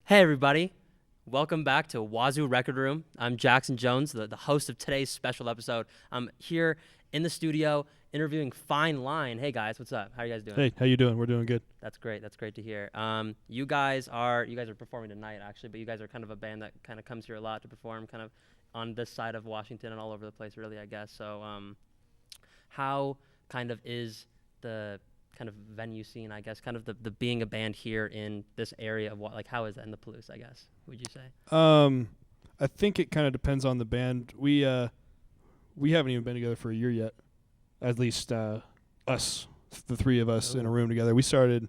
Hey everybody, welcome back to Wazoo Record Room. I'm Jackson Jones, the host of today's special episode. I'm here in the studio interviewing Fine Line. Hey guys, what's up? How are you guys doing? Hey, how you doing? We're doing good. That's great. That's great to hear. You guys are performing tonight actually, but you guys are kind of a band that kind of comes here a lot to perform, kind of on this side of Washington and all over the place, really, I guess. So, how kind of is the kind of venue scene, I guess, kind of the being a band here in this area of how is that in the Palouse, I guess, would you say? I think it kind of depends on the band. We haven't even been together for a year yet. At least us, the three of us in a room together. We started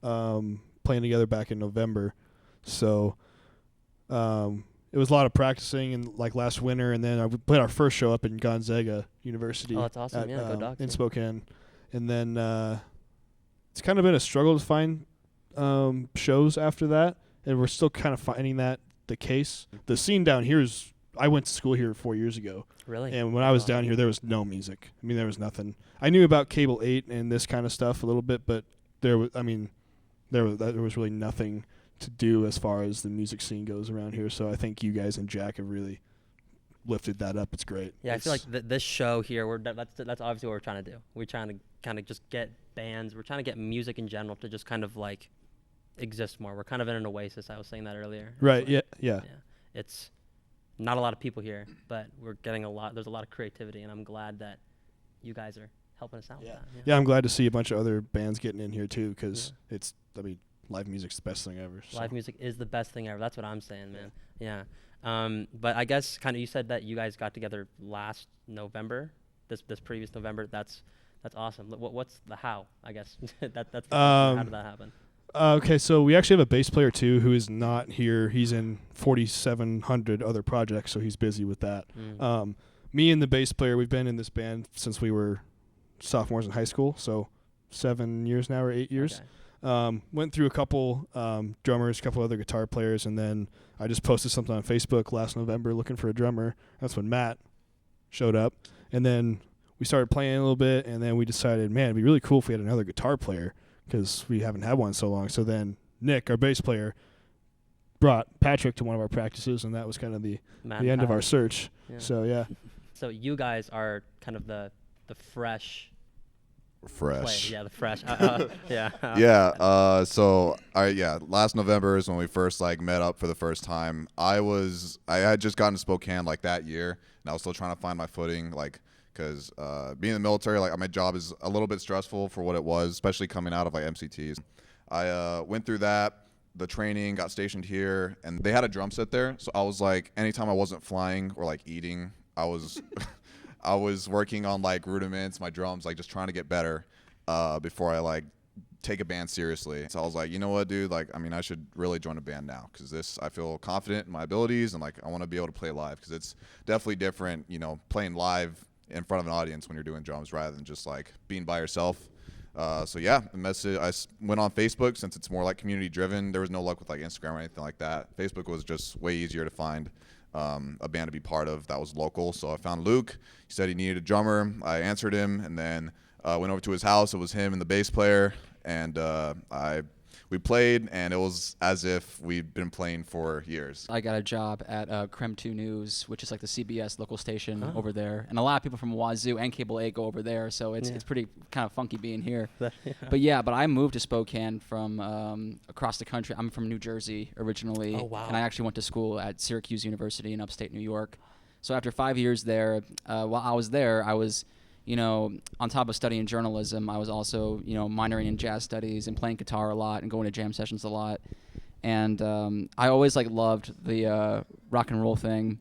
playing together back in November, so it was a lot of practicing and like last winter, and then we played our first show up in Gonzaga University. Oh, that's awesome! Go Dogs, in Spokane, and then it's kind of been a struggle to find shows after that, and we're still kind of finding that the case. The scene down here is, I went to school here 4 years ago. Really? And when I was down here, there was no music. I mean, there was nothing. I knew about Cable 8 and this kind of stuff a little bit, but there was really nothing to do as far as the music scene goes around here. So I think you guys and Jack have really lifted that up. It's great. Yeah, I feel like this show here, that's obviously what we're trying to do. We're trying to kind of just get bands. We're trying to get music in general to just kind of like exist more. We're kind of in an oasis. I was saying that earlier. Right. Like, yeah. It's not a lot of people here, but we're getting there's a lot of creativity, and I'm glad that you guys are helping us out with that. Yeah, I'm glad to see a bunch of other bands getting in here too, because live music's the best thing ever. So. Live music is the best thing ever. That's what I'm saying, man. Yeah. But I guess kind of you said that you guys got together last November, this previous November. That's awesome. What's the how? I guess that's how did that happen? Okay, so we actually have a bass player too who is not here. He's in 4,700 other projects, so he's busy with that. Me and the bass player, we've been in this band since we were sophomores in high school, so 7 years now or 8 years. Okay. Went through a couple drummers, a couple other guitar players, and then I just posted something on Facebook last November looking for a drummer. That's when Matt showed up, and then we started playing a little bit, and then we decided, man, it'd be really cool if we had another guitar player, because we haven't had one so long. So then Nick, our bass player, brought Patrick to one of our practices, and that was kind of the end of our search. Yeah. So, yeah. So you guys are kind of the fresh. Player. Yeah, the fresh. Last November is when we first met up for the first time. I had just gotten to Spokane that year, and I was still trying to find my footing, because being in the military, my job is a little bit stressful for what it was, especially coming out of MCTs. I went through that, the training, got stationed here, and they had a drum set there. So I was anytime I wasn't flying or eating, I was I was working on rudiments, my drums, just trying to get better before I take a band seriously. So I was you know what, dude, I should really join a band now, because I feel confident in my abilities, and I want to be able to play live, because it's definitely different, playing live in front of an audience when you're doing drums rather than just being by yourself. The message, I went on Facebook, since it's more community driven. There was no luck with Instagram or anything like that. Facebook was just way easier to find a band to be part of that was local. So I found Luke. He said he needed a drummer. I answered him, and then went over to his house. It was him and the bass player, and we played, and it was as if we'd been playing for years. I got a job at Creme 2 News, which is the CBS local station over there. And a lot of people from Wazoo and Cable 8 go over there, so it's pretty kind of funky being here. But I moved to Spokane from across the country. I'm from New Jersey originally. Oh, wow. And I actually went to school at Syracuse University in upstate New York. So after 5 years there, while I was there, I was on top of studying journalism, I was also, minoring in jazz studies and playing guitar a lot and going to jam sessions a lot. And I always loved the rock and roll thing.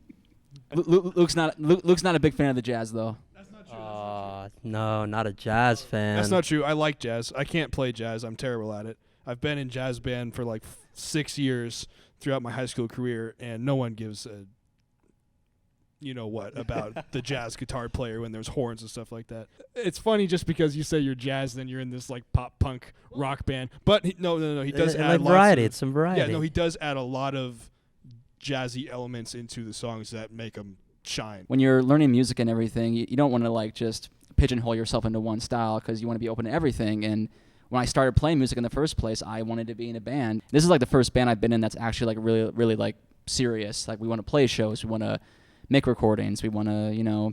Luke's not a big fan of the jazz though. That's not true. No, not a jazz fan. That's not true. I like jazz. I can't play jazz. I'm terrible at it. I've been in jazz band for 6 years throughout my high school career, and no one gives a about the jazz guitar player when there's horns and stuff like that. It's funny just because you say you're jazz, then you're in this pop punk rock band. But no. He does add variety. It's some variety. Yeah, no, he does add a lot of jazzy elements into the songs that make them shine. When you're learning music and everything, you don't want to just pigeonhole yourself into one style, because you want to be open to everything. And when I started playing music in the first place, I wanted to be in a band. This is like the first band I've been in that's actually like really, really like serious. Like we want to play shows, we want to make recordings, we want to, you know,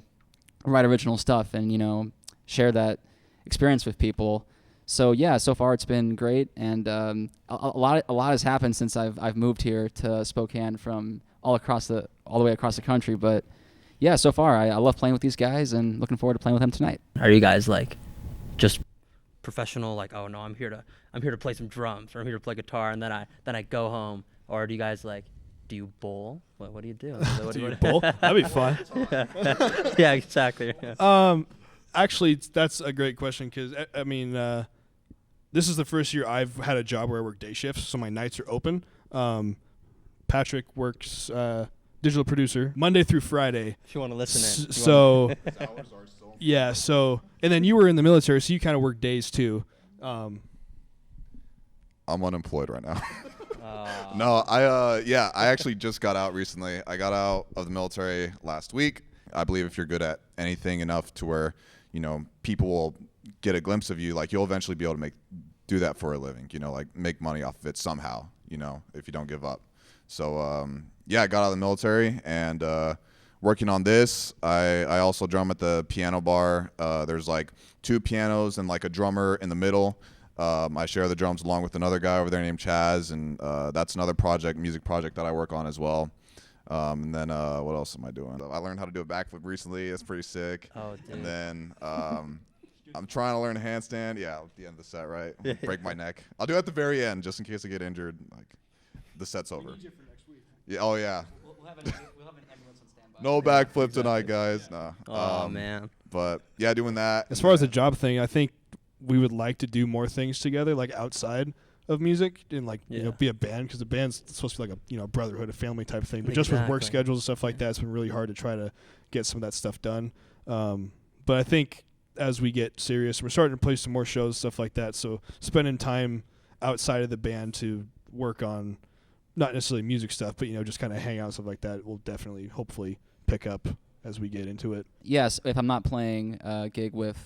write original stuff and, you know, share that experience with people. So yeah, so far it's been great, and a lot has happened since I've moved here to Spokane from all the way across the country. But yeah, so far I love playing with these guys and looking forward to playing with them tonight. Are you guys like just professional? Like, oh no, I'm here to play some drums, or I'm here to play guitar, and then I go home. Or do you guys like? Do you bowl? What do you do? Do you bowl? That'd be fun. Yeah, exactly. Yeah. Actually, that's a great question because I mean, this is the first year I've had a job where I work day shifts, so my nights are open. Patrick works digital producer Monday through Friday. If you want to listen in. So yeah, so and then you were in the military, so you kind of work days too. I'm unemployed right now. No, I actually just got out recently. I got out of the military last week. I believe if you're good at anything enough to where, you know, people will get a glimpse of you, like you'll eventually be able to do that for a living, you know, like make money off of it somehow, you know, if you don't give up. So, yeah, I got out of the military and working on this. I also drum at the piano bar. There's like 2 pianos and like a drummer in the middle. I share the drums along with another guy over there named Chaz, and that's another music project that I work on as well. And then what else am I doing? I learned how to do a backflip recently. It's pretty sick. Oh, dude. And then I'm trying to learn a handstand. Yeah, at the end of the set, right? Break my neck. I'll do it at the very end just in case I get injured. Like the set's over. Yeah. Oh yeah. We'll have an ambulance on standby. No backflip tonight, guys. Nah. Oh man. But yeah, doing that. As far as the job thing, I think we would like to do more things together, like outside of music, and like you know, be a band, because the band's supposed to be like a, you know, brotherhood, a family type thing. But just with work schedules and stuff like that, it's been really hard to try to get some of that stuff done. But I think as we get serious, we're starting to play some more shows, stuff like that. So spending time outside of the band to work on not necessarily music stuff, but you know, just kind of hang out and stuff like that will definitely, hopefully, pick up as we get into it. Yes, if I'm not playing a gig with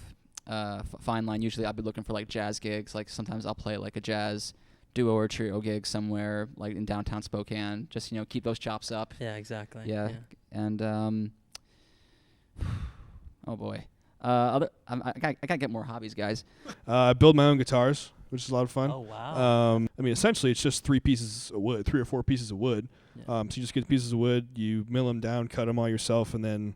Fine Line, usually I'll be looking for like jazz gigs. Like sometimes I'll play like a jazz duo or trio gig somewhere like in downtown Spokane. Just, you know, keep those chops up. Yeah, exactly. Yeah. And oh boy, I gotta get more hobbies, guys. I build my own guitars, which is a lot of fun. Oh wow. I mean, essentially, it's just 3 or 4 pieces of wood. Yeah. So you just get pieces of wood, you mill them down, cut them all yourself, and then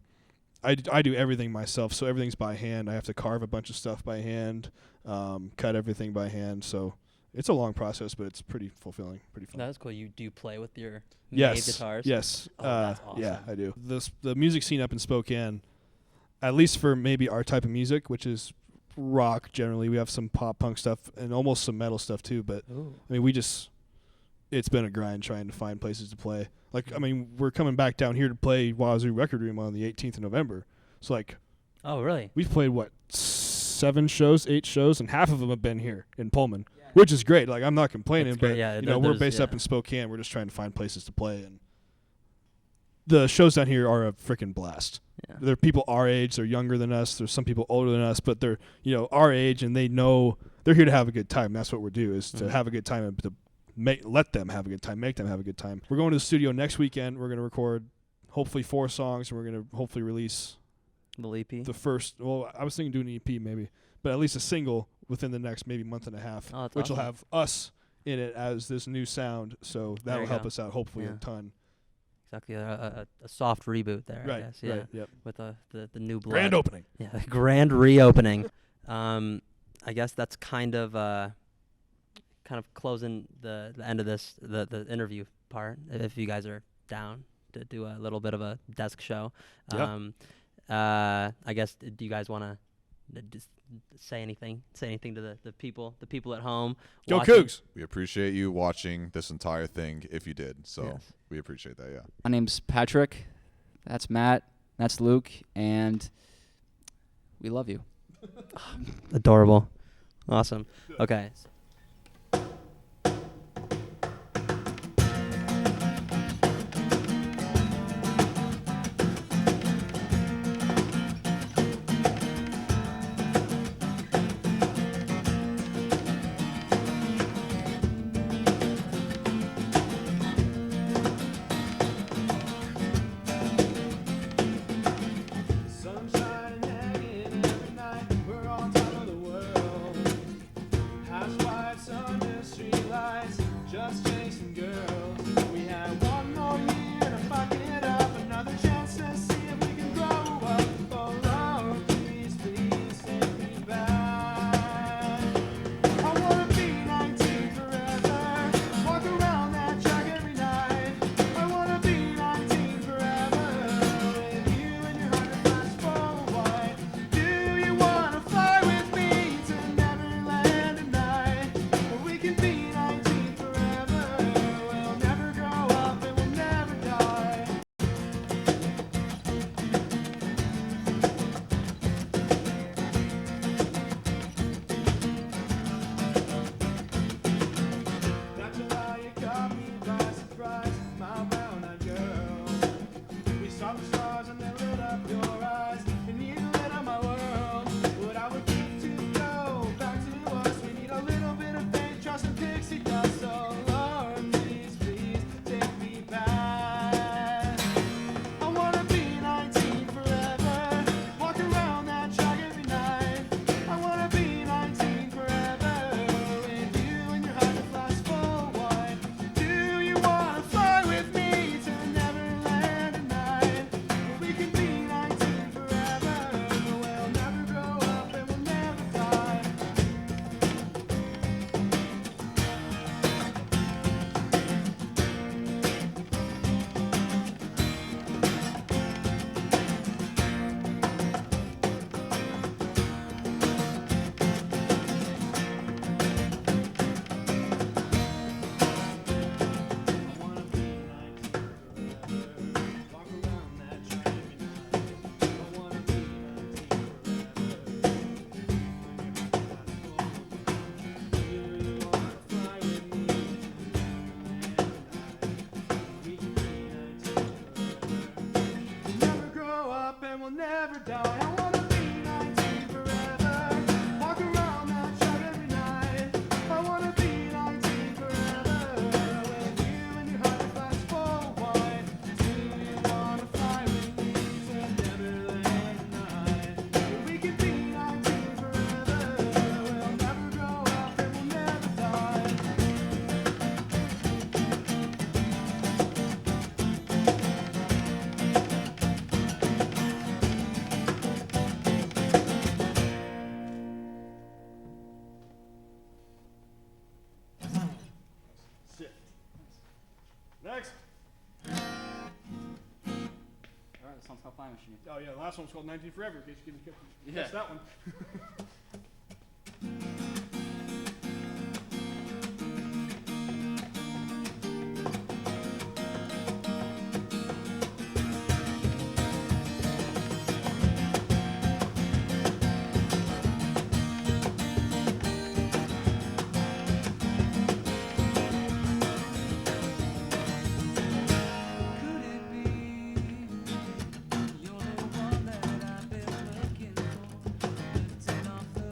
I do everything myself. So everything's by hand. I have to carve a bunch of stuff by hand, cut everything by hand. So it's a long process, but it's pretty fulfilling, pretty fun. That's cool. Do you play with your made guitars? Yes. Oh, that's awesome. Yeah, I do. The music scene up in Spokane, at least for maybe our type of music, which is rock generally. We have some pop punk stuff and almost some metal stuff too. But Ooh. I mean, it's been a grind trying to find places to play. Like, I mean, we're coming back down here to play Wazoo Record Room on the 18th of November. So like, oh really? We've played 8 shows, and half of them have been here in Pullman, which is great. Like, I'm not complaining, but yeah, you know, we're based up in Spokane. We're just trying to find places to play, and the shows down here are a freaking blast. Yeah. There are people our age, they're younger than us. There's some people older than us, but they're, you know, our age, and they know they're here to have a good time. That's what we're doing, is to have a good time and to let them have a good time, make them have a good time. We're going to the studio next weekend. We're going to record hopefully 4 songs, and we're going to hopefully release the EP. the first. Well, I was thinking doing an EP maybe, but at least a single within the next maybe month and a half, which will have us in it as this new sound. So that will help us out hopefully a ton. Exactly, a soft reboot there, I guess. Yeah, right, yep. With the new blood. Grand opening. Yeah, grand reopening. I guess that's kind of closing the end of this, the interview part. If you guys are down to do a little bit of a desk show, I guess, do you guys want to just say anything to the people at home? Go Cougs! We appreciate you watching this entire thing, if you did. So we appreciate that. Yeah. My name's Patrick. That's Matt. That's Luke, and we love you. Adorable. Awesome. Okay. and girls. We had one more year to fuck it up, another chance to see if we can grow up. Oh Lord, please, please take me back. I wanna be 19 forever, walk around that track every night. I wanna be 19 forever, with you and your 100 flash white. Do you wanna fly with me to Neverland tonight? We can be 19 forever, we'll never grow up and we'll never die. That July you caught me by surprise, my brown-eyed girl. We saw the stars and they lit up your eyes, and you lit up my world. What I would give to go back to us. We need a little bit of faith, trust and pixie dust. So Lord, please, please take me back. I wanna be 19 forever, walk around that track every night. I wanna be 19 forever, with you and your 100 flash full white. Do you wanna fly with me to Neverland tonight? We can be 19 forever, we'll never grow up and we'll never die. I wanna be 19 forever, walk around that track every night. I wanna be 19 forever, when your 100 flash full. You wanna fly with me to Neverland tonight? We can be 19 forever, we'll never grow up and we'll never die. I wanna be 19 forever, walk around that track every night. I wanna be 19 forever, with you and your 100 flash full white. Do you wanna fly with me to Neverland tonight? We can be 19 forever, we'll never grow up and we'll never die. Sit. Next. All right, the song's called Flying Machine. Oh yeah, the last one's called 19 Forever. In case you didn't Yeah. guess that one. Could it be you're the one that I've been looking for? Lifting off the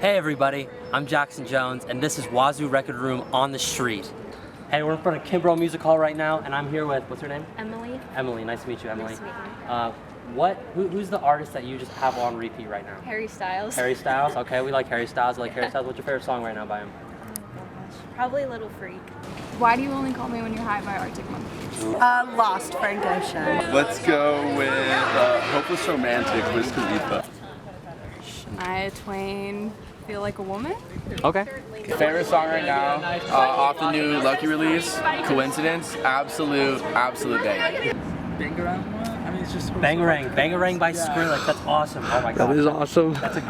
Hey everybody, I'm Jackson Jones, and this is Wazoo Record Room on the street. Hey, we're in front of Kimbrough Music Hall right now, and I'm here with, what's her name? Emily. Emily, nice to meet you, Emily. Nice to meet you. Who's the artist that you just have on repeat right now? Harry Styles. Harry Styles, okay, we like Harry Styles, I like Harry Styles. What's your favorite song right now by him? Probably Little Freak. Why do you only call me when you're high by Arctic Monkeys? Lost, Frank Ocean. Let's go with Hopeless Romantic, Wiz Khalifa. Shania Twain, Feel Like a Woman? Okay. Favorite song right now, off the new Lucky release, Coincidence, absolute banger. Bangarang by Skrillex, that's awesome. Oh my god. That is awesome. That's a